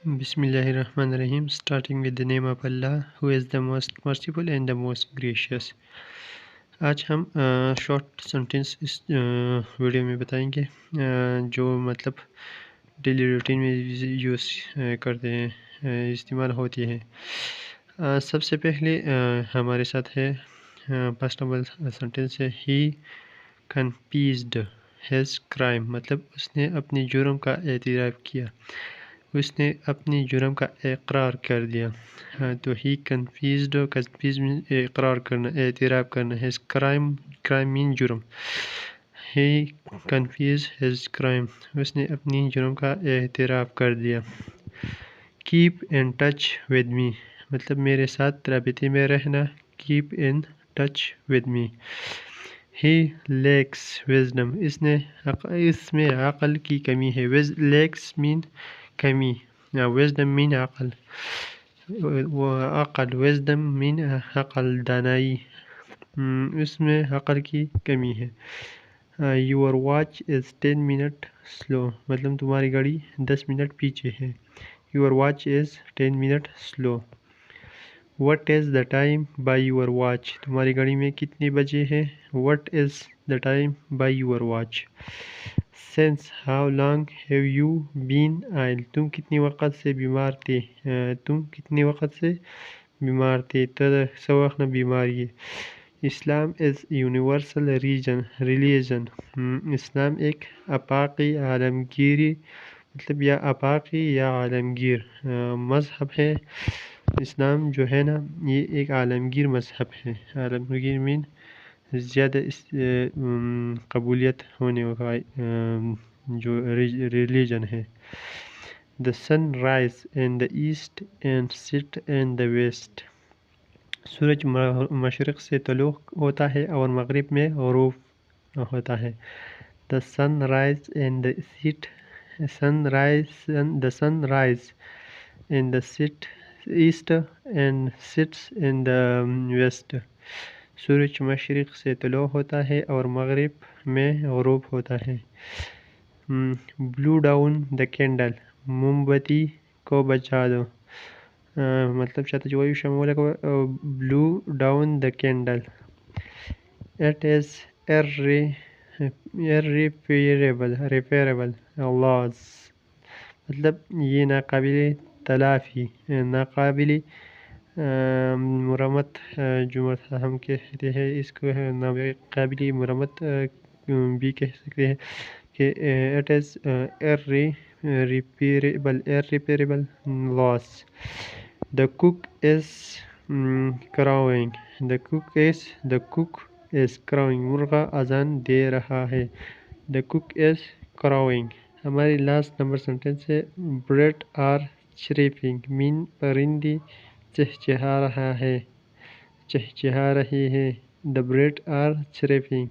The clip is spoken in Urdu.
Bismillahirrahmanirrahim. Starting with the name of Allah, who is the most merciful and the most gracious. آج ہم شارٹ سنٹینس اس ویڈیو میں بتائیں گے جو مطلب ڈیلی روٹین میں یوز کرتے ہیں، استعمال ہوتی ہے۔ سب سے پہلے ہمارے ساتھ ہے فسٹ سنٹینس ہے ہی کنفیسڈ ہیز کرائم، مطلب اس نے اپنی جرم کا اعتراف کیا، اس نے اپنی جرم کا اقرار کر دیا۔ تو ہی کنفیسڈ اقرار کرنا، اعتراف کرنا، ہیز کرائم مین جرم۔ ہی کنفیس ہیز کرائم، اس نے اپنی جرم کا اعتراف کر دیا۔ Keep in touch with me, مطلب میرے ساتھ رابطے میں رہنا، keep in touch with me. He lacks wisdom, اس میں عقل کی کمی ہے۔ لیکس مین کمی، وزڈم مین عقل، وزڈم مین عقل، دانائی، اس میں عقل کی کمی ہے۔ یور واچ از 10 منٹ سلو، مطلب تمہاری گھڑی 10 منٹ پیچھے ہے۔ Your watch is 10 minute slow. What is the time by your watch, تمہاری گھڑی میں کتنے بجے ہے۔ What is the time by your watch. Since how long have you been oil, تم کتنے وقت سے بیمار تھے، تم کتنے وقت سے بیمار تھے۔ سوخنا بیماری ہے۔ اسلام از یونیورسل ریلیجن، اسلام ایک آفاقی عالمگیری، مطلب یا آفاقی یا عالمگیر مذہب ہے۔ اسلام جو ہے نا، یہ ایک عالمگیر مذہب ہے۔ عالمگیر مین زیادہ قبولیت ہونے کا جو ریلیجن ہے۔ The sun rise in the east and set in the west، سورج مشرق سے طلوع ہوتا ہے اور مغرب میں غروب ہوتا ہے۔ The sun rise in the east، the sun rise in the east and sets in the west، سورج مشرق سے طلوع ہوتا ہے اور مغرب میں غروب ہوتا ہے۔ Blow down the candle، موم بتی کو بجھا دو، مطلب شاید وایو شمولہ کو blow down the candle. It is irreparable loss، مطلب یہ ناقابل تلافی، ناقابل مرمت، جو ہم کہتے ہیں اس کو ناقابل مرمت بھی کہہ سکتے ہیں کہ it is irreparable loss۔ The cook is crowing، the cook is crowing، مرغا اذان دے رہا ہے۔ The cook is crowing۔ ہماری لاسٹ نمبر سنٹینس ہے birds are chirping، مین پرندے چہچہا رہے ہیں۔ The birds are chirping۔